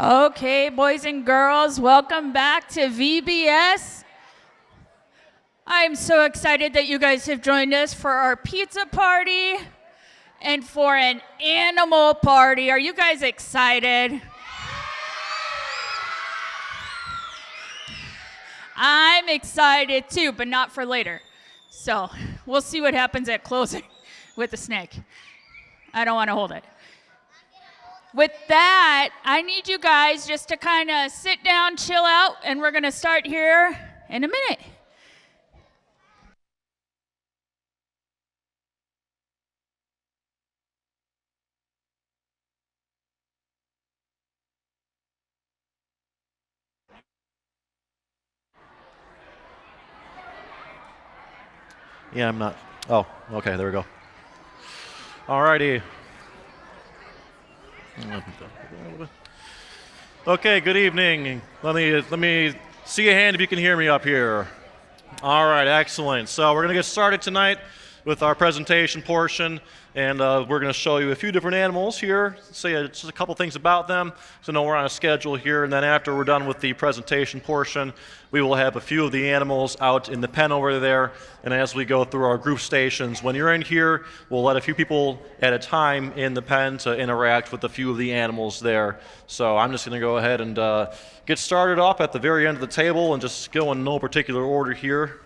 Okay, boys and girls, welcome back to VBS. I'm so excited that you guys have joined us for our pizza party and for an animal party. Are you guys excited? I'm excited too, but not for later. So we'll see what happens at closing with the snake. I don't want to hold it. With that, I need you guys just to kind of sit down, chill out, and we're going to start here in a minute. Yeah, I'm not. Oh, okay, there we go. All righty. Okay, good evening. Let me see a hand if you can hear me up here. All right, excellent. So we're going to get started tonight with our presentation portion, and we're going to show you a few different animals here, say just a couple things about them, so know we're on a schedule here, and then after we're done with the presentation portion, we will have a few of the animals out in the pen over there, and as we go through our group stations, when you're in here, we'll let a few people at a time in the pen to interact with a few of the animals there. So I'm just going to go ahead and get started off at the very end of the table and just go in no particular order here.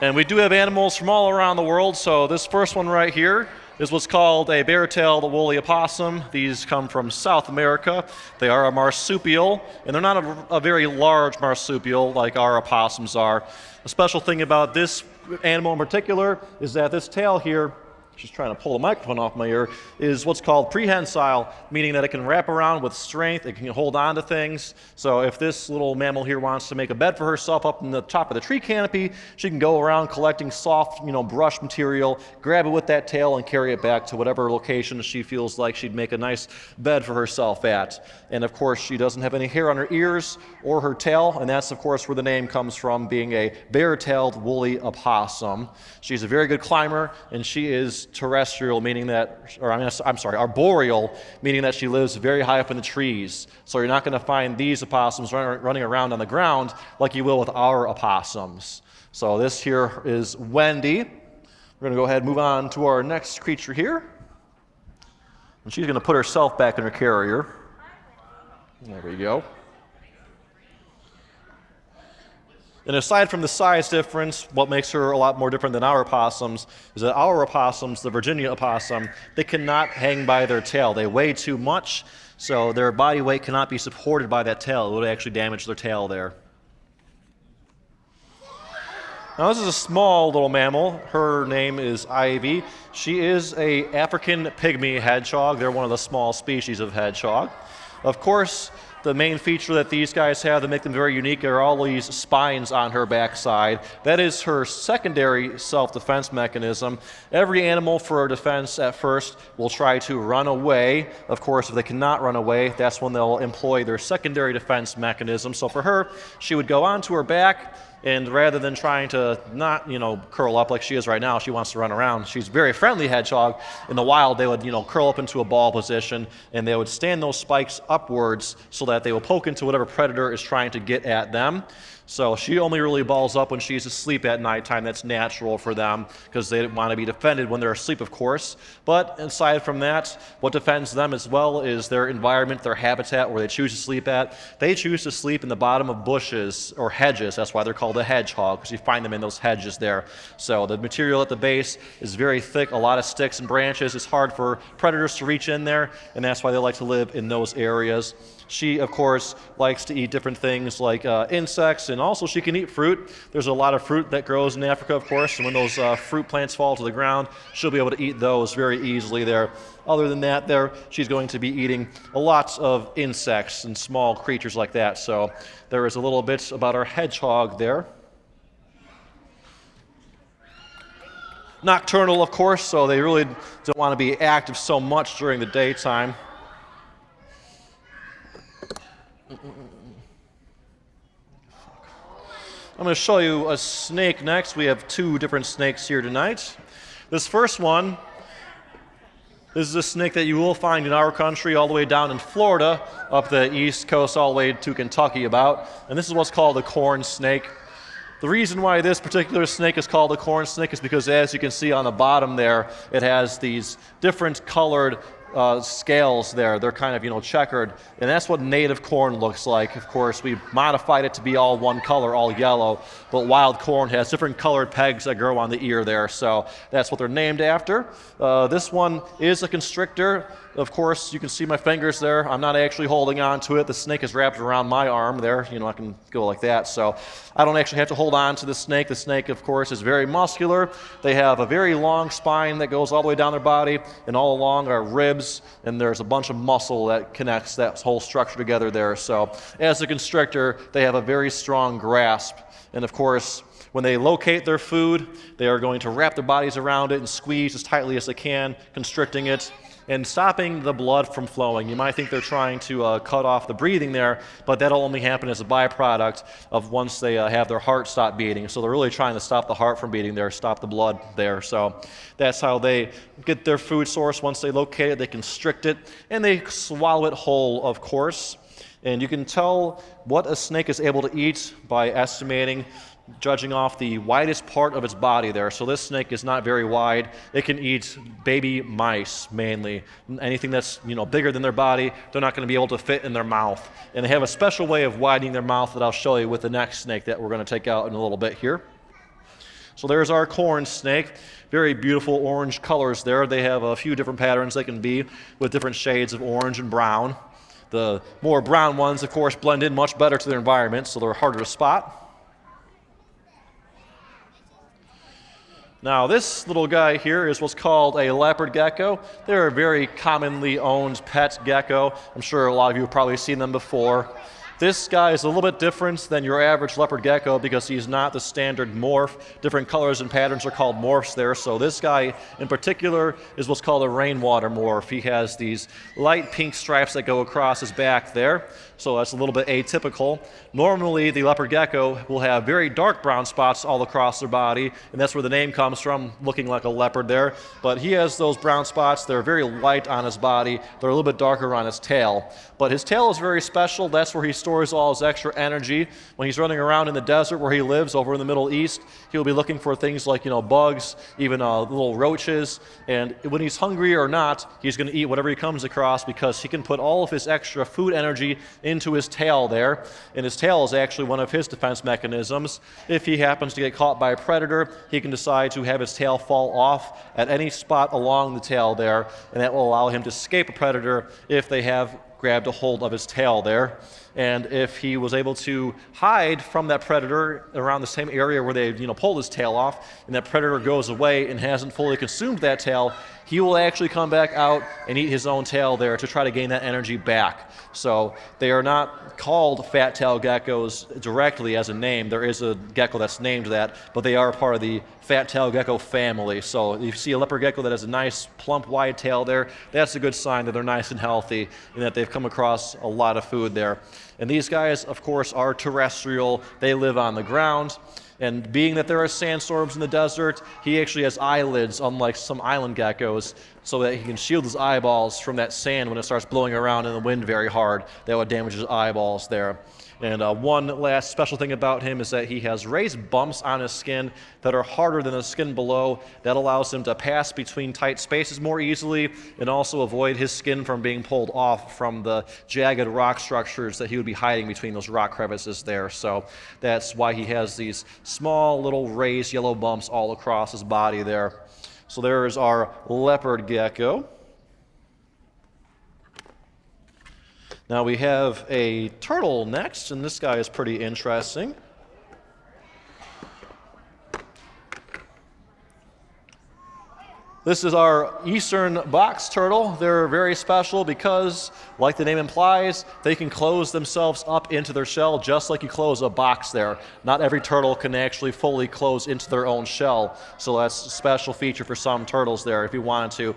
And we do have animals from all around the world, so this first one right here is what's called a bare-tailed woolly opossum. These come from South America. They are a marsupial, and they're not a very large marsupial like our opossums are. A special thing about this animal in particular is that this tail here, just trying to pull the microphone off my ear, is what's called prehensile, meaning that it can wrap around with strength, it can hold on to things. So if this little mammal here wants to make a bed for herself up in the top of the tree canopy, she can go around collecting soft, brush material, grab it with that tail and carry it back to whatever location she feels like she'd make a nice bed for herself at. And of course, she doesn't have any hair on her ears or her tail, and that's of course where the name comes from, being a bare-tailed woolly opossum. She's a very good climber, and she is terrestrial, meaning that, arboreal, meaning that she lives very high up in the trees. So you're not going to find these opossums running around on the ground like you will with our opossums. So this here is Wendy. We're going to go ahead and move on to our next creature here. And she's going to put herself back in her carrier. There we go. And aside from the size difference, what makes her a lot more different than our opossums is that our opossums, the Virginia opossum, they cannot hang by their tail. They weigh too much, so their body weight cannot be supported by that tail. It would actually damage their tail there. Now this is a small little mammal. Her name is Ivy. She is an African pygmy hedgehog. They're one of the small species of hedgehog. Of course, the main feature that these guys have that make them very unique are all these spines on her backside. That is her secondary self-defense mechanism. Every animal for defense at first will try to run away. Of course, if they cannot run away, that's when they'll employ their secondary defense mechanism. So for her, she would go onto her back, and rather than trying to not, curl up like she is right now, she wants to run around. She's a very friendly hedgehog. In the wild, they would, curl up into a ball position, and they would stand those spikes upwards so that they will poke into whatever predator is trying to get at them. So she only really balls up when she's asleep at nighttime. That's natural for them because they want to be defended when they're asleep, of course. But aside from that, what defends them as well is their environment, their habitat where they choose to sleep at. They choose to sleep in the bottom of bushes or hedges. That's why they're called a hedgehog, because you find them in those hedges there. So the material at the base is very thick, a lot of sticks and branches. It's hard for predators to reach in there, and that's why they like to live in those areas. She, of course, likes to eat different things like insects, and also she can eat fruit. There's a lot of fruit that grows in Africa, of course, and when those fruit plants fall to the ground, she'll be able to eat those very easily there. Other than that, she's going to be eating a lot of insects and small creatures like that. So there is a little bit about our hedgehog there. Nocturnal, of course, so they really don't want to be active so much during the daytime. I'm going to show you a snake next. We have two different snakes here tonight. This first one This is a snake that you will find in our country all the way down in Florida, up the east coast all the way to Kentucky about. And this is what's called a corn snake. The reason why this particular snake is called a corn snake is because, as you can see on the bottom there, it has these different colored scales there. They're kind of, checkered. And that's what native corn looks like. Of course, we modified it to be all one color, all yellow. But wild corn has different colored pegs that grow on the ear there. So that's what they're named after. This one is a constrictor. Of course, you can see my fingers there. I'm not actually holding on to it. The snake is wrapped around my arm there. I can go like that. So I don't actually have to hold on to the snake. The snake, of course, is very muscular. They have a very long spine that goes all the way down their body, and all along are ribs, and there's a bunch of muscle that connects that whole structure together there. So as a constrictor, they have a very strong grasp. And of course, when they locate their food, they are going to wrap their bodies around it and squeeze as tightly as they can, constricting it and stopping the blood from flowing. You might think they're trying to cut off the breathing there, but that'll only happen as a byproduct of once they have their heart stop beating. So they're really trying to stop the heart from beating there, stop the blood there. So that's how they get their food source. Once they locate it, they constrict it, and they swallow it whole, of course. And you can tell what a snake is able to eat by estimating, judging off the widest part of its body there. So this snake is not very wide. It can eat baby mice mainly. Anything that's bigger than their body, they're not going to be able to fit in their mouth. And they have a special way of widening their mouth that I'll show you with the next snake that we're going to take out in a little bit here. So there's our corn snake. Very beautiful orange colors there. They have a few different patterns they can be with different shades of orange and brown. The more brown ones, of course, blend in much better to their environment, so they're harder to spot. Now, this little guy here is what's called a leopard gecko. They're a very commonly owned pet gecko. I'm sure a lot of you have probably seen them before. This guy is a little bit different than your average leopard gecko because he's not the standard morph. Different colors and patterns are called morphs there. So this guy in particular is what's called a rainwater morph. He has these light pink stripes that go across his back there. So that's a little bit atypical. Normally, the leopard gecko will have very dark brown spots all across their body, and that's where the name comes from, looking like a leopard there. But he has those brown spots. They're very light on his body. They're a little bit darker on his tail. But his tail is very special. That's where he stores all his extra energy. When he's running around in the desert where he lives over in the Middle East, he'll be looking for things like, bugs, even little roaches. And when he's hungry or not, he's going to eat whatever he comes across because he can put all of his extra food energy into his tail there. And his tail is actually one of his defense mechanisms. If he happens to get caught by a predator, he can decide to have his tail fall off at any spot along the tail there, and that will allow him to escape a predator if they have grabbed a hold of his tail there. And if he was able to hide from that predator around the same area where they pulled his tail off, and that predator goes away and hasn't fully consumed that tail, he will actually come back out and eat his own tail there to try to gain that energy back. So they are not called fat-tailed geckos directly as a name. There is a gecko that's named that, but they are part of the fat-tailed gecko family. So if you see a leopard gecko that has a nice, plump, wide tail there, that's a good sign that they're nice and healthy and that they've come across a lot of food there. And these guys, of course, are terrestrial. They live on the ground. And being that there are sandstorms in the desert, he actually has eyelids, unlike some island geckos, so that he can shield his eyeballs from that sand when it starts blowing around in the wind very hard. That would damage his eyeballs there. And one last special thing about him is that he has raised bumps on his skin that are harder than the skin below. That allows him to pass between tight spaces more easily and also avoid his skin from being pulled off from the jagged rock structures that he would be hiding between those rock crevices there. So that's why he has these small little raised yellow bumps all across his body there. So there is our leopard gecko. Now we have a turtle next, and this guy is pretty interesting. This is our eastern box turtle. They're very special because, like the name implies, they can close themselves up into their shell just like you close a box there. Not every turtle can actually fully close into their own shell, so that's a special feature for some turtles there if you wanted to.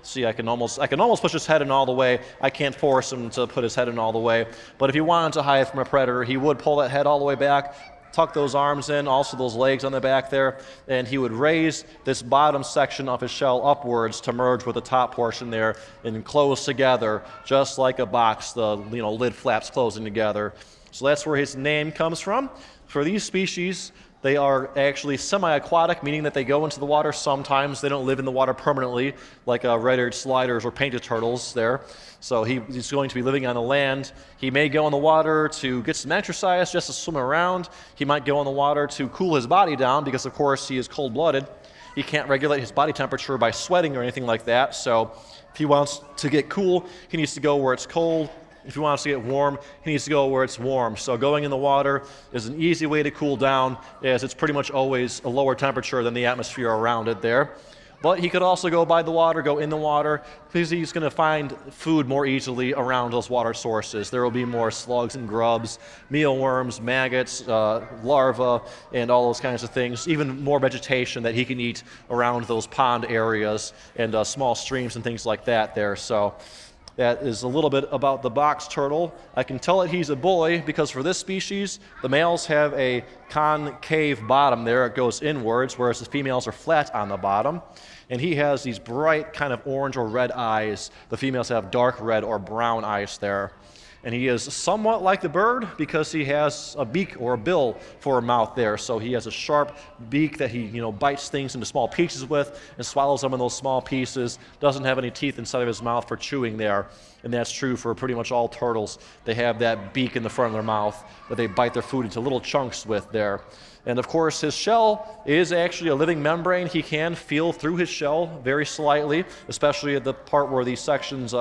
See, I can almost push his head in all the way. I can't force him to put his head in all the way. But if he wanted to hide from a predator, he would pull that head all the way back tuck those arms in, also those legs on the back there, and he would raise this bottom section of his shell upwards to merge with the top portion there and close together, just like a box, the lid flaps closing together. So that's where his name comes from. For these species, they are actually semi-aquatic, meaning that they go into the water sometimes. They don't live in the water permanently, like red-eared sliders or painted turtles there. So he's going to be living on the land. He may go in the water to get some exercise, just to swim around. He might go in the water to cool his body down because, of course, he is cold-blooded. He can't regulate his body temperature by sweating or anything like that. So if he wants to get cool, he needs to go where it's cold. If he wants to get warm, he needs to go where it's warm. So going in the water is an easy way to cool down, as it's pretty much always a lower temperature than the atmosphere around it there. But he could also go by the water, go in the water, because he's going to find food more easily around those water sources. There will be more slugs and grubs, mealworms, maggots, larvae, and all those kinds of things. Even more vegetation that he can eat around those pond areas and small streams and things like that there. So that is a little bit about the box turtle. I can tell that he's a boy because for this species, the males have a concave bottom there. It goes inwards, whereas the females are flat on the bottom. And he has these bright kind of orange or red eyes. The females have dark red or brown eyes there. And he is somewhat like the bird because he has a beak or a bill for a mouth there. So he has a sharp beak that he bites things into small pieces with and swallows them in those small pieces. Doesn't have any teeth inside of his mouth for chewing there. And that's true for pretty much all turtles. They have that beak in the front of their mouth that they bite their food into little chunks with there. And of course, his shell is actually a living membrane. He can feel through his shell very slightly, especially at the part where these sections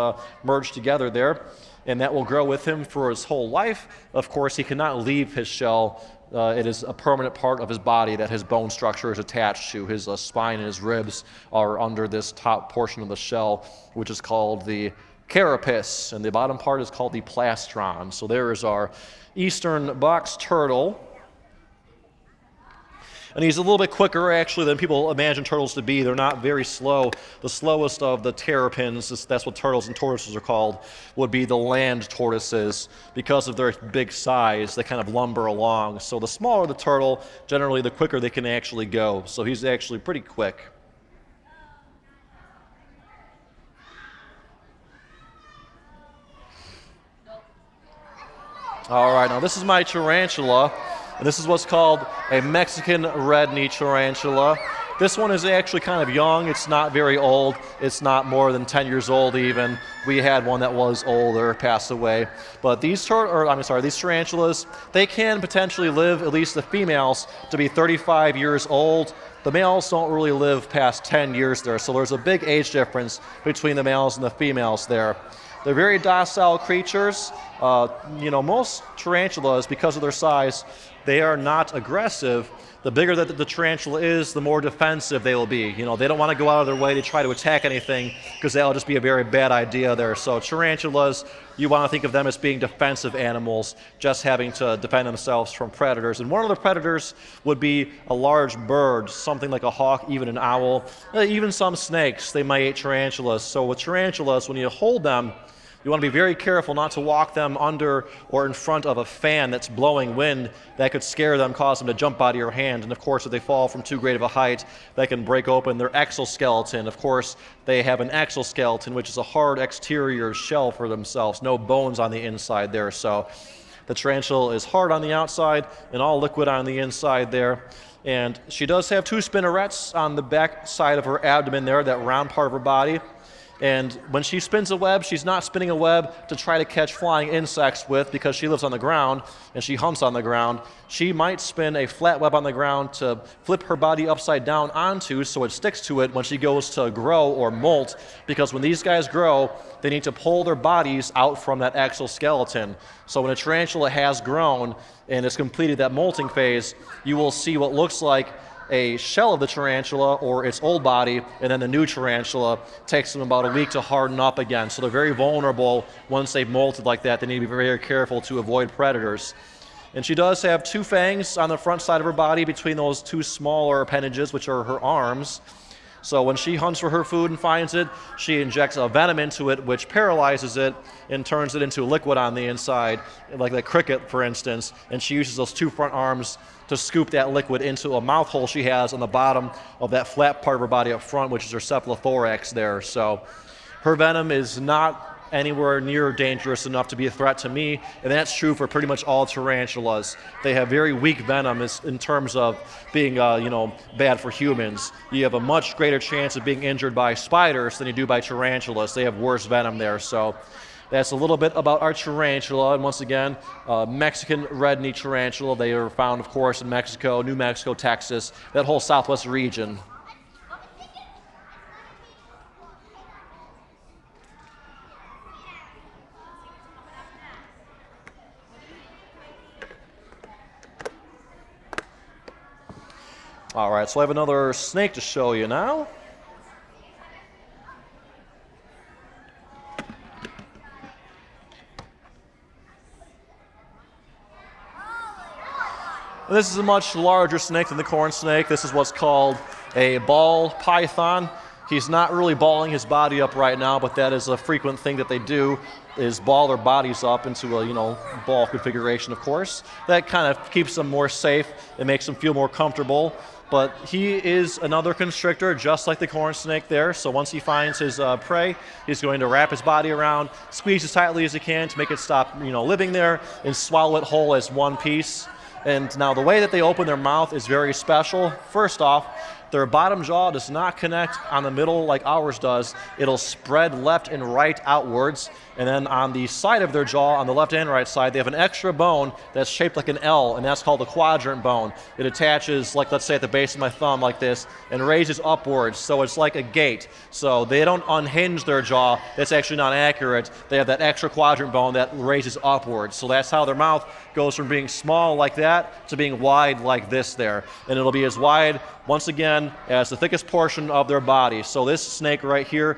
merge together there. And that will grow with him for his whole life. Of course, he cannot leave his shell. It is a permanent part of his body that his bone structure is attached to. His spine and his ribs are under this top portion of the shell, which is called the carapace, and the bottom part is called the plastron. So there is our eastern box turtle. And he's a little bit quicker, actually, than people imagine turtles to be. They're not very slow. The slowest of the terrapins, that's what turtles and tortoises are called, would be the land tortoises. Because of their big size, they kind of lumber along. So the smaller the turtle, generally the quicker they can actually go. So he's actually pretty quick. All right, now this is my tarantula. And this is what's called a Mexican red-knee tarantula. This one is actually kind of young. It's not very old. It's not more than 10 years old even. We had one that was older, passed away. But these tarantulas, they can potentially live, at least the females, to be 35 years old. The males don't really live past 10 years there, so there's a big age difference between the males and the females there. They're very docile creatures. Most tarantulas, because of their size, they are not aggressive. The bigger that the tarantula is, the more defensive they will be. They don't want to go out of their way to try to attack anything because that'll just be a very bad idea there. So tarantulas, you want to think of them as being defensive animals, just having to defend themselves from predators. And one of the predators would be a large bird, something like a hawk, even an owl, even some snakes. They might eat tarantulas. So with tarantulas, when you hold them, you want to be very careful not to walk them under or in front of a fan that's blowing wind that could scare them, cause them to jump out of your hand. And of course, if they fall from too great of a height, that can break open their exoskeleton. Of course, they have an exoskeleton, which is a hard exterior shell for themselves, no bones on the inside there. So the tarantula is hard on the outside and all liquid on the inside there. And she does have two spinnerets on the back side of her abdomen there, that round part of her body. And when she spins a web, she's not spinning a web to try to catch flying insects with, because she lives on the ground and she hunts on the ground. She might spin a flat web on the ground to flip her body upside down onto so it sticks to it when she goes to grow or molt, because when these guys grow, they need to pull their bodies out from that exoskeleton. So when a tarantula has grown and has completed that molting phase, you will see what looks like a shell of the tarantula or its old body, and then the new tarantula takes them about a week to harden up again. So they're very vulnerable once they've molted like that. They need to be very careful to avoid predators. And she does have two fangs on the front side of her body between those two smaller appendages, which are her arms. So when she hunts for her food and finds it, she injects a venom into it, which paralyzes it and turns it into liquid on the inside, like the cricket, for instance. And she uses those two front arms to scoop that liquid into a mouth hole she has on the bottom of that flat part of her body up front, which is her cephalothorax there. So her venom is not anywhere near dangerous enough to be a threat to me, and that's true for pretty much all tarantulas. They have very weak venom in terms of being, bad for humans. You have a much greater chance of being injured by spiders than you do by tarantulas. They have worse venom there. So that's a little bit about our tarantula. And once again, Mexican red-knee tarantula. They are found, of course, in Mexico, New Mexico, Texas, that whole southwest region. All right, so I have another snake to show you now. This is a much larger snake than the corn snake. This is what's called a ball python. He's not really balling his body up right now, but that is a frequent thing that they do, is ball their bodies up into a ball configuration, of course. That kind of keeps them more safe. It makes them feel more comfortable. But he is another constrictor, just like the corn snake there. So once he finds his prey, he's going to wrap his body around, squeeze as tightly as he can to make it stop, living there, and swallow it whole as one piece. And now the way that they open their mouth is very special. First off, their bottom jaw does not connect on the middle like ours does. It'll spread left and right outwards. And then on the side of their jaw, on the left and right side, they have an extra bone that's shaped like an L, and that's called the quadrant bone. It attaches, like let's say at the base of my thumb like this, and raises upwards, so it's like a gate. So they don't unhinge their jaw. That's actually not accurate. They have that extra quadrant bone that raises upwards. So that's how their mouth goes from being small like that to being wide like this there. And it'll be as wide, once again, as the thickest portion of their body. So this snake right here,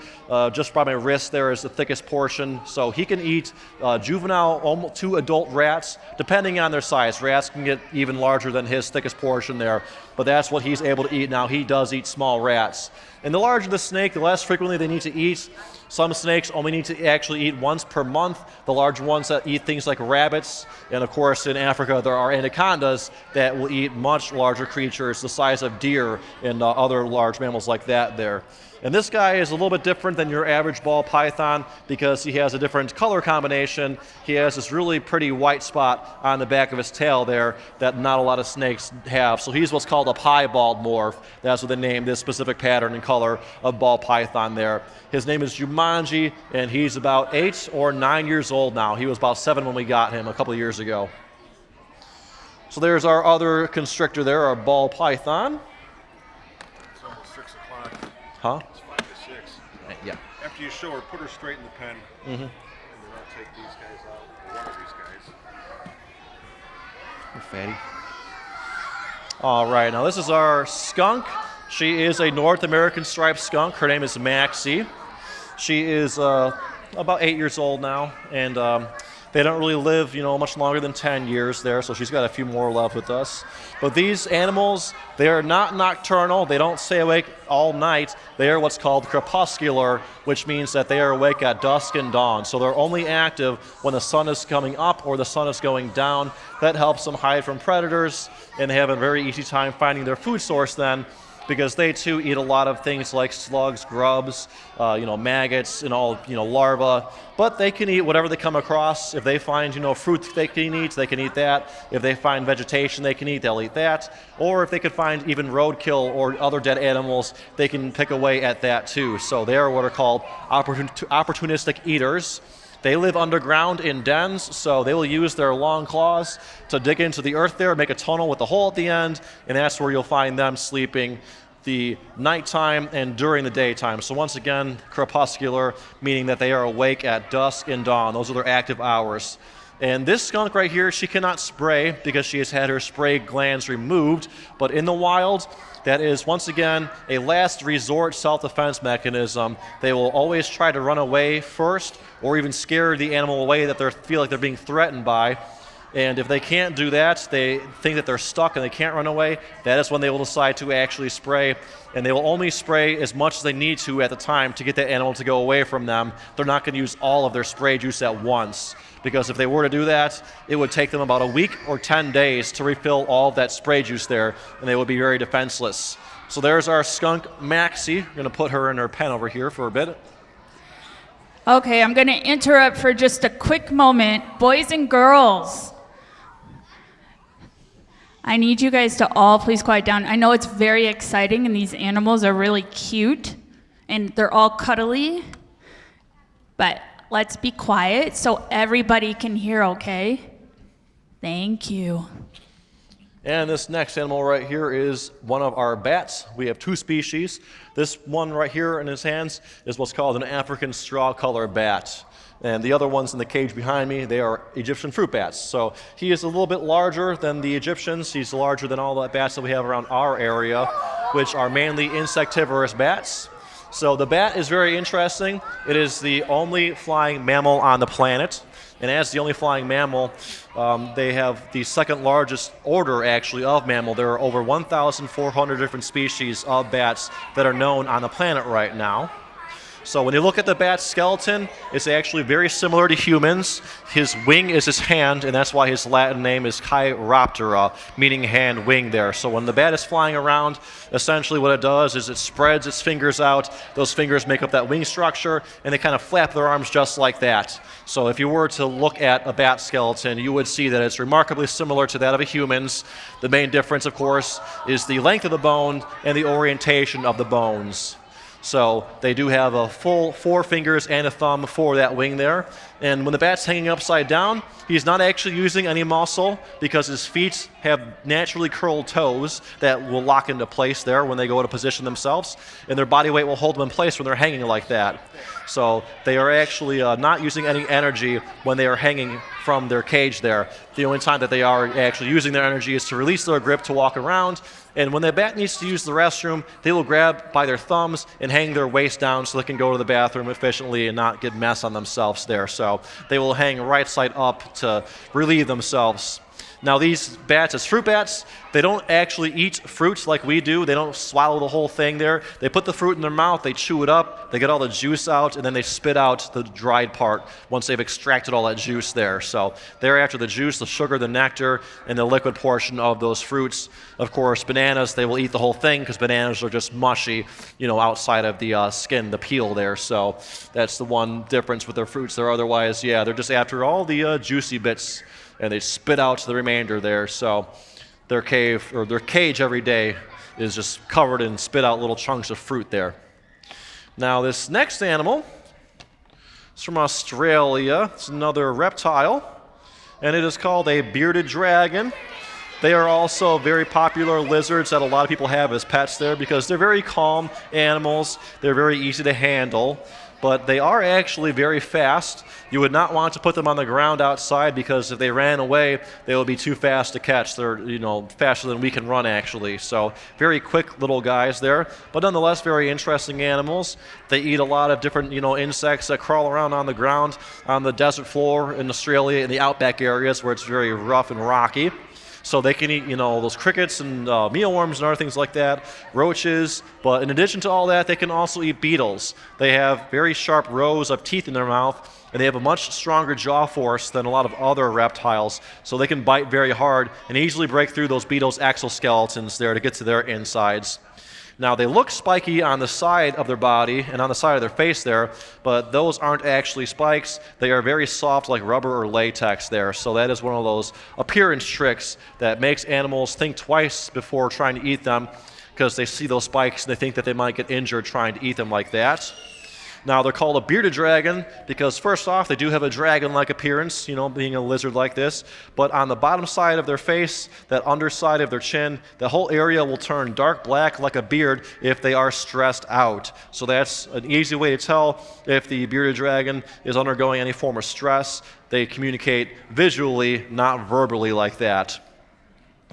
just by my wrist there, is the thickest portion. So he can eat juvenile to adult rats, depending on their size. Rats can get even larger than his thickest portion there, but that's what he's able to eat now. He does eat small rats. And the larger the snake, the less frequently they need to eat. Some snakes only need to actually eat once per month. The larger ones that eat things like rabbits, and of course in Africa there are anacondas that will eat much larger creatures the size of deer and other large mammals like that there. And this guy is a little bit different than your average ball python because he has a different color combination. He has this really pretty white spot on the back of his tail there that not a lot of snakes have. So he's what's called a piebald morph. That's what they named this specific pattern and color of ball python there. His name is Jumanji, and he's about 8 or 9 years old now. He was about 7 when we got him a couple of years ago. So there's our other constrictor there, our ball python. It's almost 6 o'clock. Huh? It's 5 to 6. Yeah. After you show her, put her straight in the pen. Mm-hmm. And then I'll take these guys out, or one of these guys. You're fatty. All right, now this is our skunk. She is a North American striped skunk. Her name is Maxie. She is about 8 years old now, and they don't really live, much longer than 10 years there, so she's got a few more left with us. But these animals, they are not nocturnal. They don't stay awake all night. They are what's called crepuscular, which means that they are awake at dusk and dawn. So they're only active when the sun is coming up or the sun is going down. That helps them hide from predators, and they have a very easy time finding their food source then, because they too eat a lot of things like slugs, grubs, maggots, and all, larvae. But they can eat whatever they come across. If they find, fruit they can eat that. If they find vegetation they can eat, they'll eat that. Or if they could find even roadkill or other dead animals, they can pick away at that too. So they are what are called opportunistic eaters. They live underground in dens, so they will use their long claws to dig into the earth there, make a tunnel with a hole at the end, and that's where you'll find them sleeping the nighttime and during the daytime. So once again, crepuscular, meaning that they are awake at dusk and dawn. Those are their active hours. And this skunk right here, she cannot spray because she has had her spray glands removed, but in the wild, that is, once again, a last resort self-defense mechanism. They will always try to run away first or even scare the animal away that they feel like they're being threatened by. And if they can't do that, they think that they're stuck and they can't run away, that is when they will decide to actually spray. And they will only spray as much as they need to at the time to get that animal to go away from them. They're not going to use all of their spray juice at once, because if they were to do that, it would take them about a week or 10 days to refill all of that spray juice there, and they would be very defenseless. So there's our skunk Maxie. I'm going to put her in her pen over here for a bit. Okay, I'm going to interrupt for just a quick moment. Boys and girls, I need you guys to all please quiet down. I know it's very exciting and these animals are really cute and they're all cuddly, but let's be quiet so everybody can hear, okay? Thank you. And this next animal right here is one of our bats. We have 2 species. This one right here in his hands is what's called an African straw color bat. And the other ones in the cage behind me, they are Egyptian fruit bats. So he is a little bit larger than the Egyptians. He's larger than all the bats that we have around our area, which are mainly insectivorous bats. So the bat is very interesting. It is the only flying mammal on the planet. And as the only flying mammal, they have the second largest order, actually, of mammal. There are over 1,400 different species of bats that are known on the planet right now. So when you look at the bat's skeleton, it's actually very similar to humans. His wing is his hand, and that's why his Latin name is Chiroptera, meaning hand wing there. So when the bat is flying around, essentially what it does is it spreads its fingers out. Those fingers make up that wing structure, and they kind of flap their arms just like that. So if you were to look at a bat skeleton, you would see that it's remarkably similar to that of a human's. The main difference, of course, is the length of the bone and the orientation of the bones. So they do have a full 4 fingers and a thumb for that wing there. And when the bat's hanging upside down, he's not actually using any muscle because his feet have naturally curled toes that will lock into place there when they go to position themselves. And their body weight will hold them in place when they're hanging like that. So they are actually not using any energy when they are hanging from their cage there. The only time that they are actually using their energy is to release their grip to walk around. And when the bat needs to use the restroom, they will grab by their thumbs and hang their waist down so they can go to the bathroom efficiently and not get mess on themselves there. So they will hang right side up to relieve themselves. Now these bats, as fruit bats, they don't actually eat fruits like we do. They don't swallow the whole thing there. They put the fruit in their mouth, they chew it up, they get all the juice out, and then they spit out the dried part once they've extracted all that juice there. So they're after the juice, the sugar, the nectar, and the liquid portion of those fruits. Of course, bananas, they will eat the whole thing because bananas are just mushy, outside of the skin, the peel there. So that's the one difference with their fruits. They're otherwise, they're just after all the juicy bits, and they spit out the remainder there. So their cage every day is just covered in spit out little chunks of fruit there. Now this next animal is from Australia. It's another reptile, and it is called a bearded dragon. They are also very popular lizards that a lot of people have as pets there because they're very calm animals. They're very easy to handle, but they are actually very fast. You would not want to put them on the ground outside because if they ran away, they would be too fast to catch. They're, faster than we can run actually. So very quick little guys there, but nonetheless very interesting animals. They eat a lot of different, insects that crawl around on the ground, on the desert floor in Australia, in the outback areas where it's very rough and rocky. So they can eat, those crickets and mealworms and other things like that, roaches. But in addition to all that, they can also eat beetles. They have very sharp rows of teeth in their mouth, and they have a much stronger jaw force than a lot of other reptiles. So they can bite very hard and easily break through those beetles' exoskeletons there to get to their insides. Now, they look spiky on the side of their body and on the side of their face there, but those aren't actually spikes. They are very soft like rubber or latex there. So that is one of those appearance tricks that makes animals think twice before trying to eat them because they see those spikes and they think that they might get injured trying to eat them like that. Now, they're called a bearded dragon because, first off, they do have a dragon-like appearance, being a lizard like this. But on the bottom side of their face, that underside of their chin, the whole area will turn dark black like a beard if they are stressed out. So that's an easy way to tell if the bearded dragon is undergoing any form of stress. They communicate visually, not verbally like that.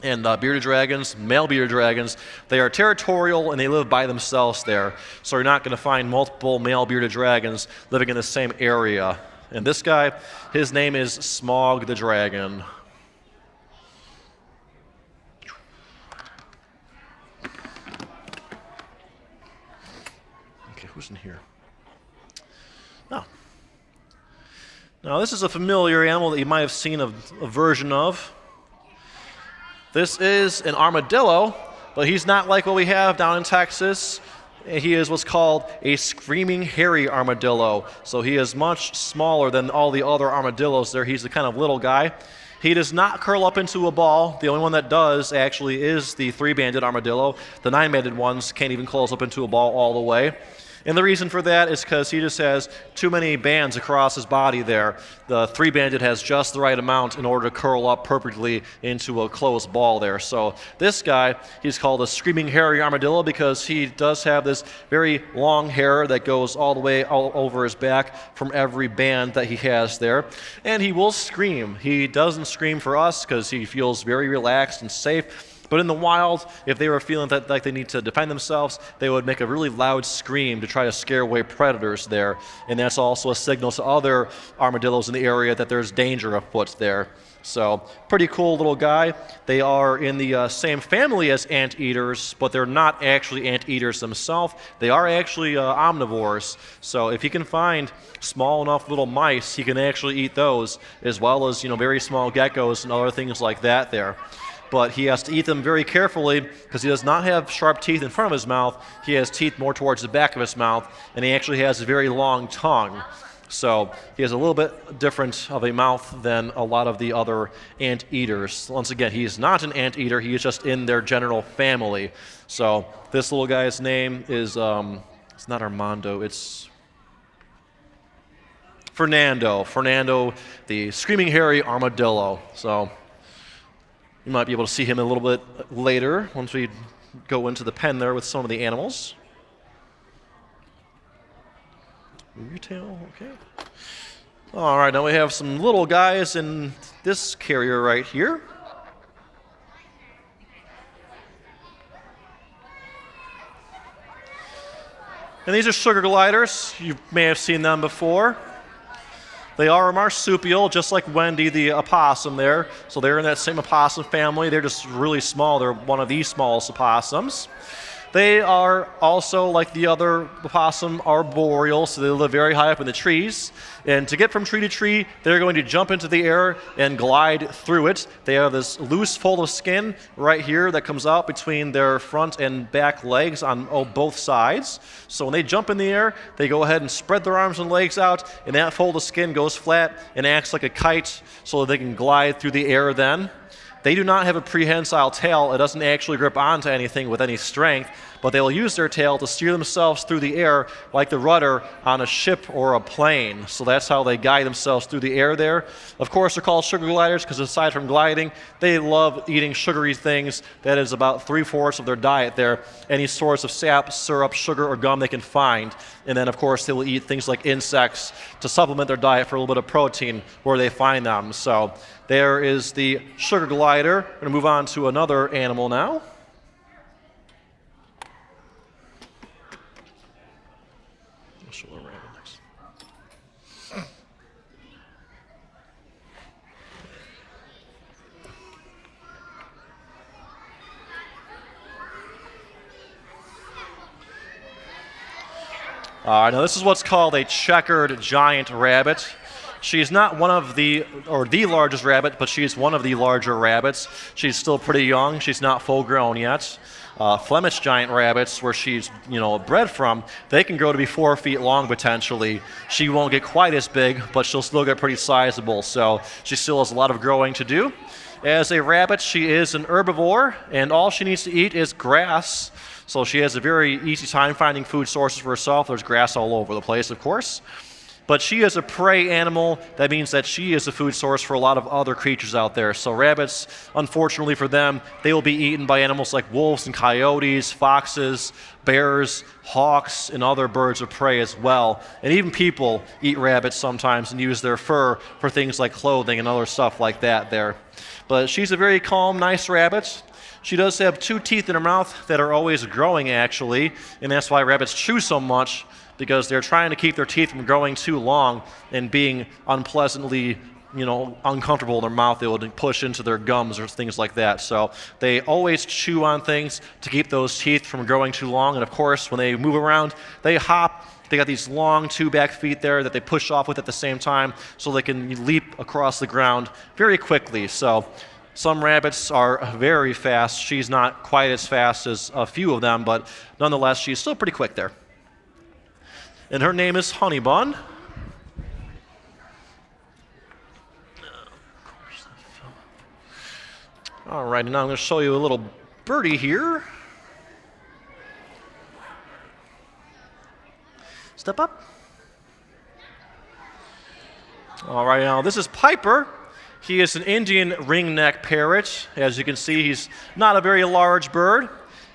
And bearded dragons, male bearded dragons, they are territorial and they live by themselves there. So you're not going to find multiple male bearded dragons living in the same area. And this guy, his name is Smog the Dragon. Who's in here? Oh. Now, this is a familiar animal that you might have seen a version of. This is an armadillo, but he's not like what we have down in Texas. He is what's called a screaming hairy armadillo. So he is much smaller than all the other armadillos there. He's the kind of little guy. He does not curl up into a ball. The only one that does actually is the 3-banded armadillo. The 9-banded ones can't even close up into a ball all the way. And the reason for that is because he just has too many bands across his body there. The 3-banded has just the right amount in order to curl up perfectly into a closed ball there. So this guy, he's called a screaming hairy armadillo because he does have this very long hair that goes all the way all over his back from every band that he has there. And he will scream. He doesn't scream for us because he feels very relaxed and safe. But in the wild, if they were feeling that like they need to defend themselves, they would make a really loud scream to try to scare away predators there. And that's also a signal to other armadillos in the area that there's danger afoot there. So, pretty cool little guy. They are in the same family as anteaters, but they're not actually anteaters themselves. They are actually omnivores. So, if he can find small enough little mice, he can actually eat those, as well as very small geckos and other things like that there. But he has to eat them very carefully because he does not have sharp teeth in front of his mouth. He has teeth more towards the back of his mouth, and he actually has a very long tongue. So he has a little bit different of a mouth than a lot of the other anteaters. Once again, he is not an anteater. He is just in their general family. So this little guy's name is, it's not Armando, it's Fernando. Fernando, the screaming hairy armadillo. So you might be able to see him a little bit later once we go into the pen there with some of the animals. Move your tail, okay. All right, now we have some little guys in this carrier right here. And these are sugar gliders. You may have seen them before. They are a marsupial, just like Wendy the opossum there. So they're in that same opossum family. They're just really small. They're one of the smallest opossums. They are also, like the other opossum, arboreal, so they live very high up in the trees. And to get from tree to tree, they're going to jump into the air and glide through it. They have this loose fold of skin right here that comes out between their front and back legs on both sides. So when they jump in the air, they go ahead and spread their arms and legs out, and that fold of skin goes flat and acts like a kite so that they can glide through the air then. They do not have a prehensile tail. It doesn't actually grip onto anything with any strength, but they will use their tail to steer themselves through the air like the rudder on a ship or a plane. So that's how they guide themselves through the air there. Of course, they're called sugar gliders because aside from gliding, they love eating sugary things. That is about 3/4 of their diet there. Any source of sap, syrup, sugar, or gum they can find. And then, of course, they will eat things like insects to supplement their diet for a little bit of protein where they find them. So there is the sugar glider. We're going to move on to another animal now. I'll show a rabbit next. Now this is what's called a checkered giant rabbit. She's not one of the largest rabbit, but she's one of the larger rabbits. She's still pretty young. She's not full grown yet. Flemish giant rabbits, where she's bred from, they can grow to be 4 feet long potentially. She won't get quite as big, but she'll still get pretty sizable. So she still has a lot of growing to do. As a rabbit, she is an herbivore, and all she needs to eat is grass. So she has a very easy time finding food sources for herself. There's grass all over the place, of course. But she is a prey animal. That means that she is a food source for a lot of other creatures out there. So rabbits, unfortunately for them, they will be eaten by animals like wolves and coyotes, foxes, bears, hawks, and other birds of prey as well. And even people eat rabbits sometimes and use their fur for things like clothing and other stuff like that there. But she's a very calm, nice rabbit. She does have 2 teeth in her mouth that are always growing, actually, and that's why rabbits chew so much, because they're trying to keep their teeth from growing too long and being unpleasantly uncomfortable in their mouth, they would push into their gums or things like that. So they always chew on things to keep those teeth from growing too long. And of course, when they move around, they hop. They got these long two back feet there that they push off with at the same time, so they can leap across the ground very quickly. So some rabbits are very fast. She's not quite as fast as a few of them, but nonetheless, she's still pretty quick there. And her name is Honeybun. All right, and now I'm going to show you a little birdie here. Step up. All right, now this is Piper. He is an Indian ringneck parrot. As you can see, he's not a very large bird.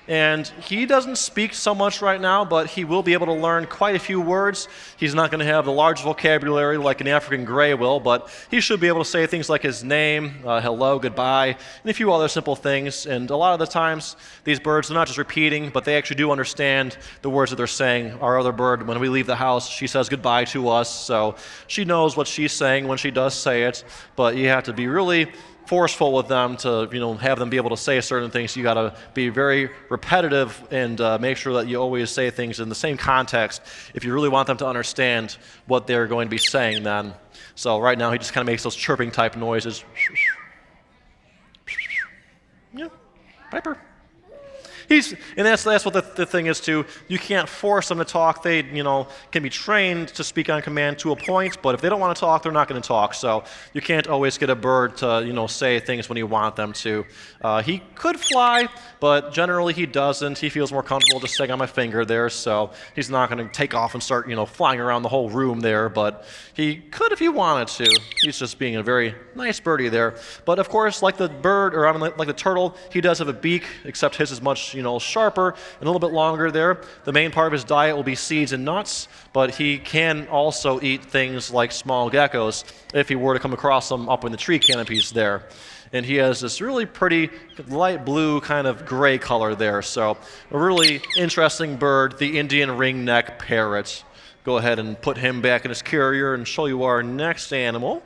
And he doesn't speak so much right now, but he will be able to learn quite a few words. He's not going to have the large vocabulary like an African gray will, but he should be able to say things like his name, hello, goodbye, and a few other simple things. And a lot of the times, these birds are not just repeating, but they actually do understand the words that they're saying. Our other bird, when we leave the house, she says goodbye to us, so she knows what she's saying when she does say it, but you have to be really forceful with them to have them be able to say certain things. You got to be very repetitive and make sure that you always say things in the same context if you really want them to understand what they're going to be saying then. So right now he just kind of makes those chirping type noises. Yeah, Piper. And that's what the thing is too. You can't force them to talk. They can be trained to speak on command to a point, but if they don't want to talk, they're not going to talk. So you can't always get a bird to say things when you want them to. He could fly, but generally he doesn't. He feels more comfortable just staying on my finger there, so he's not going to take off and start flying around the whole room there. But he could if he wanted to. He's just being a very nice birdie there. But of course, like the bird or like the turtle, he does have a beak, except his is much sharper and a little bit longer there. The main part of his diet will be seeds and nuts, but he can also eat things like small geckos if he were to come across them up in the tree canopies there. And he has this really pretty light blue kind of gray color there. So a really interesting bird, the Indian ringneck parrot. Go ahead and put him back in his carrier and show you our next animal.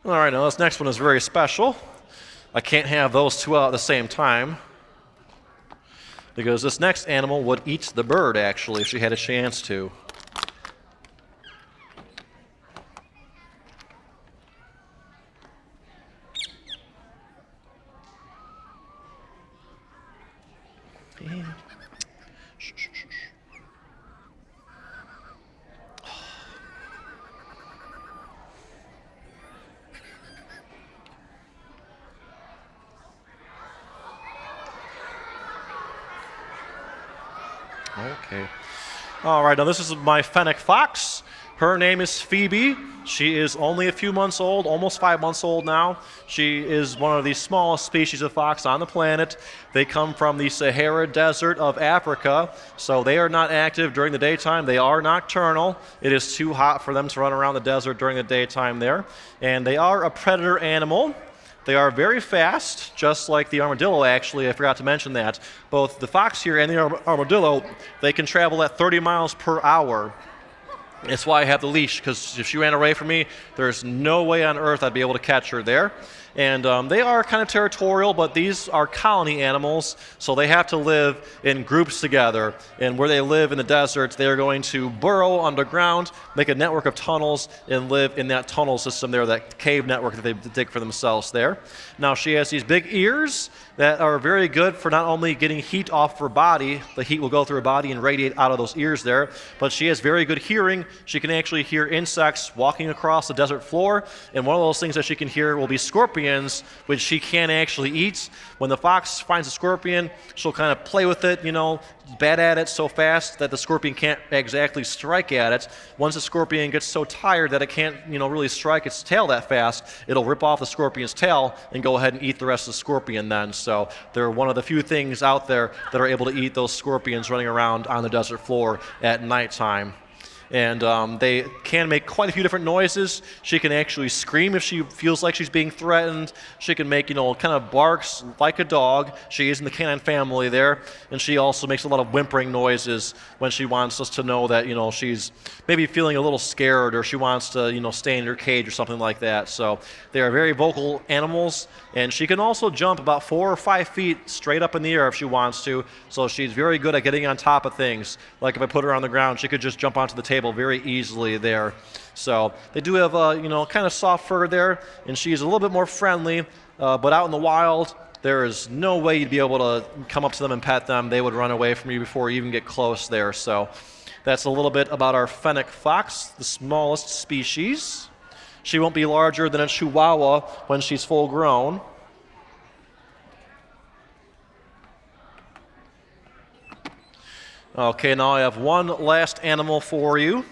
All right, now this next one is very special. I can't have those two out at the same time because this next animal would eat the bird, actually, if she had a chance to. Yeah. Shh, shh, shh, shh. Okay. All right, now this is my fennec fox. Her name is Phoebe. She is only a few months old, almost 5 months old now. She is one of the smallest species of fox on the planet. They come from the Sahara Desert of Africa, so they are not active during the daytime. They are nocturnal. It is too hot for them to run around the desert during the daytime there. And they are a predator animal. They are very fast, just like the armadillo, actually. I forgot to mention that. Both the fox here and the armadillo, they can travel at 30 miles per hour. That's why I have the leash, because if she ran away from me, there's no way on earth I'd be able to catch her there. And they are kind of territorial, but these are colony animals, so they have to live in groups together. And where they live in the desert, they're going to burrow underground, make a network of tunnels, and live in that tunnel system there, that cave network that they dig for themselves there. Now, she has these big ears that are very good for not only getting heat off her body, the heat will go through her body and radiate out of those ears there, but she has very good hearing. She can actually hear insects walking across the desert floor, and one of those things that she can hear will be scorpions, which she can actually eat. When the fox finds a scorpion, she'll kind of play with it, bat at it so fast that the scorpion can't exactly strike at it. Once the scorpion gets so tired that it can't, really strike its tail that fast, it'll rip off the scorpion's tail and go ahead and eat the rest of the scorpion then. So they're one of the few things out there that are able to eat those scorpions running around on the desert floor at nighttime. And they can make quite a few different noises. She can actually scream if she feels like she's being threatened. She can make, kind of barks like a dog. She is in the canine family there. And she also makes a lot of whimpering noises when she wants us to know that, she's maybe feeling a little scared or she wants to, stay in her cage or something like that. So they are very vocal animals. And she can also jump about 4 or 5 feet straight up in the air if she wants to. So she's very good at getting on top of things. Like if I put her on the ground, she could just jump onto the table very easily there. So they do have kind of soft fur there, and she's a little bit more friendly. But out in the wild, there is no way you'd be able to come up to them and pet them. They would run away from you before you even get close there. So that's a little bit about our fennec fox, the smallest species. She won't be larger than a Chihuahua when she's full grown. Okay, now I have one last animal for you.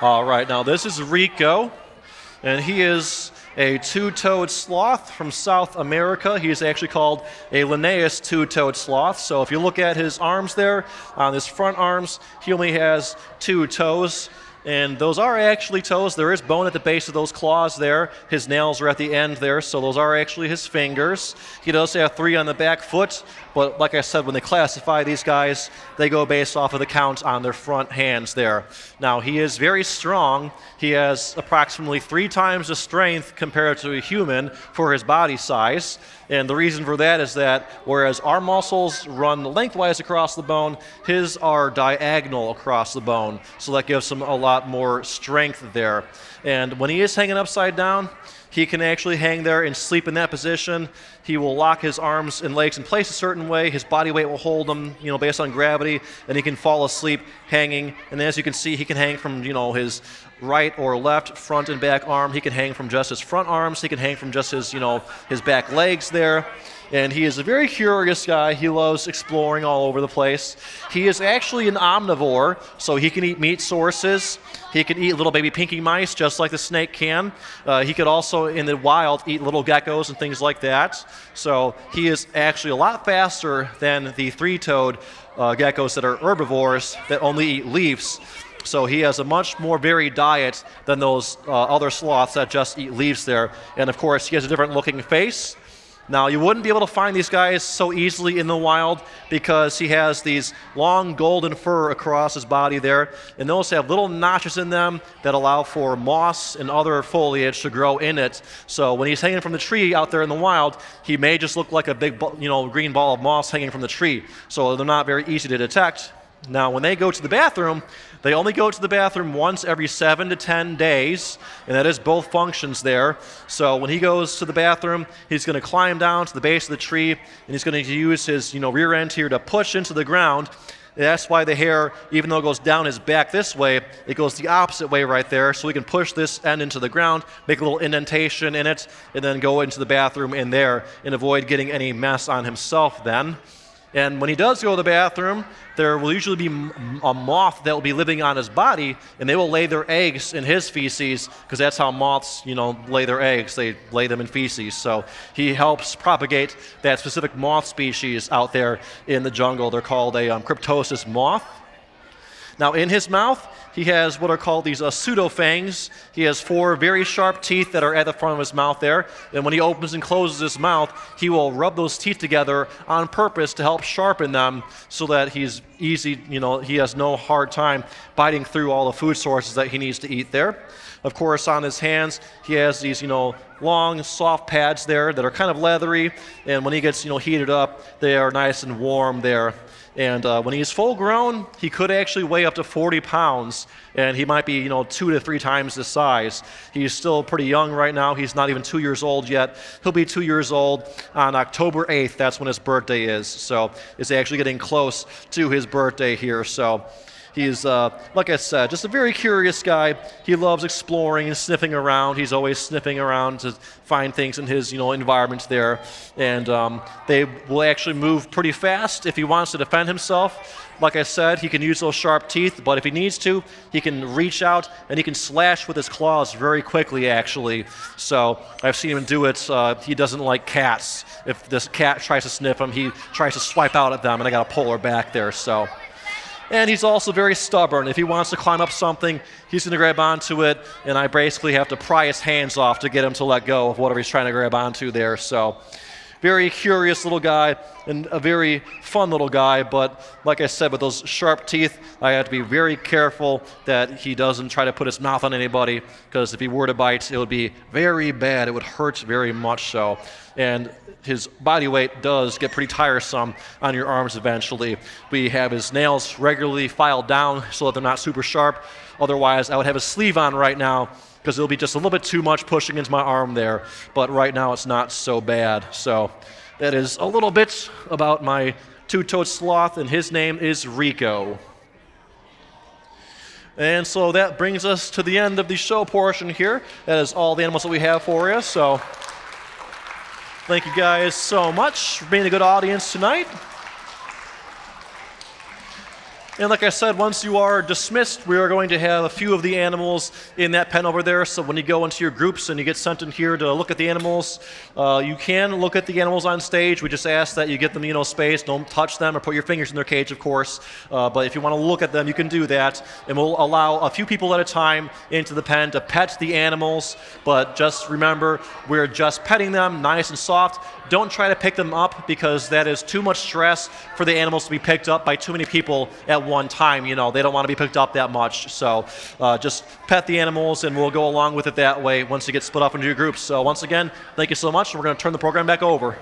All right, now this is Rico, and he is a two-toed sloth from South America. He is actually called a Linnaeus two-toed sloth. So if you look at his arms there, on his front arms, he only has 2 toes. And those are actually toes. There is bone at the base of those claws there. His nails are at the end there, so those are actually his fingers. He does have 3 on the back foot, but like I said, when they classify these guys, they go based off of the count on their front hands there. Now, he is very strong. He has approximately 3 times the strength compared to a human for his body size. And the reason for that is that whereas our muscles run lengthwise across the bone, his are diagonal across the bone. So that gives him a lot more strength there. And when he is hanging upside down, he can actually hang there and sleep in that position. He will lock his arms and legs in place a certain way. His body weight will hold him, based on gravity, and he can fall asleep hanging. And as you can see, he can hang from, his right or left, front and back arm. He can hang from just his front arms. He can hang from just his, his back legs there. And he is a very curious guy. He loves exploring all over the place. He is actually an omnivore, so he can eat meat sources. He can eat little baby pinky mice just like the snake can. He could also, in the wild, eat little geckos and things like that. So he is actually a lot faster than the 3-toed geckos that are herbivores that only eat leaves. So he has a much more varied diet than those other sloths that just eat leaves there. And of course, he has a different looking face. Now, you wouldn't be able to find these guys so easily in the wild because he has these long golden fur across his body there, and those have little notches in them that allow for moss and other foliage to grow in it. So when he's hanging from the tree out there in the wild, he may just look like a big, green ball of moss hanging from the tree. So they're not very easy to detect. Now, when they go to the bathroom, they only go to the bathroom once every 7 to 10 days, and that is both functions there. So when he goes to the bathroom, he's going to climb down to the base of the tree, and he's going to use his rear end here to push into the ground. And that's why the hair, even though it goes down his back this way, it goes the opposite way right there, so he can push this end into the ground, make a little indentation in it, and then go into the bathroom in there and avoid getting any mess on himself then. And when he does go to the bathroom, there will usually be a moth that will be living on his body, and they will lay their eggs in his feces, because that's how moths, lay their eggs. They lay them in feces. So he helps propagate that specific moth species out there in the jungle. They're called a cryptosis moth. Now, in his mouth, he has what are called these pseudofangs. He has 4 very sharp teeth that are at the front of his mouth there. And when he opens and closes his mouth, he will rub those teeth together on purpose to help sharpen them so that he's easy, he has no hard time biting through all the food sources that he needs to eat there. Of course, on his hands, he has these, long, soft pads there that are kind of leathery. And when he gets, heated up, they are nice and warm there. And when he's full grown, he could actually weigh up to 40 pounds, and he might be, 2 to 3 times the size. He's still pretty young right now. He's not even 2 years old yet. He'll be 2 years old on October 8th. That's when his birthday is. So it's actually getting close to his birthday here. So He's, like I said, just a very curious guy. He loves exploring and sniffing around. He's always sniffing around to find things in his, environment there. And they will actually move pretty fast if he wants to defend himself. Like I said, he can use those sharp teeth, but if he needs to, he can reach out and he can slash with his claws very quickly, actually. So I've seen him do it. He doesn't like cats. If this cat tries to sniff him, he tries to swipe out at them, and I got to pull her back there. So. And he's also very stubborn. If he wants to climb up something, he's going to grab onto it, and I basically have to pry his hands off to get him to let go of whatever he's trying to grab onto there. So, very curious little guy and a very fun little guy, but like I said, with those sharp teeth, I have to be very careful that he doesn't try to put his mouth on anybody, because if he were to bite, it would be very bad. It would hurt very much so. And his body weight does get pretty tiresome on your arms eventually. We have his nails regularly filed down so that they're not super sharp. Otherwise, I would have a sleeve on right now, because it'll be just a little bit too much pushing into my arm there. But right now, it's not so bad. So that is a little bit about my two-toed sloth, and his name is Rico. And so that brings us to the end of the show portion here. That is all the animals that we have for you. So thank you guys so much for being a good audience tonight. And like I said, once you are dismissed, we are going to have a few of the animals in that pen over there. So when you go into your groups and you get sent in here to look at the animals, you can look at the animals on stage. We just ask that you get them, space. Don't touch them or put your fingers in their cage, of course. But if you want to look at them, you can do that. And we'll allow a few people at a time into the pen to pet the animals. But just remember, we're just petting them nice and soft. Don't try to pick them up, because that is too much stress for the animals to be picked up by too many people at one time. They don't want to be picked up that much. So just pet the animals, and we'll go along with it that way once you get split up into your groups. So once again, thank you so much. We're going to turn the program back over.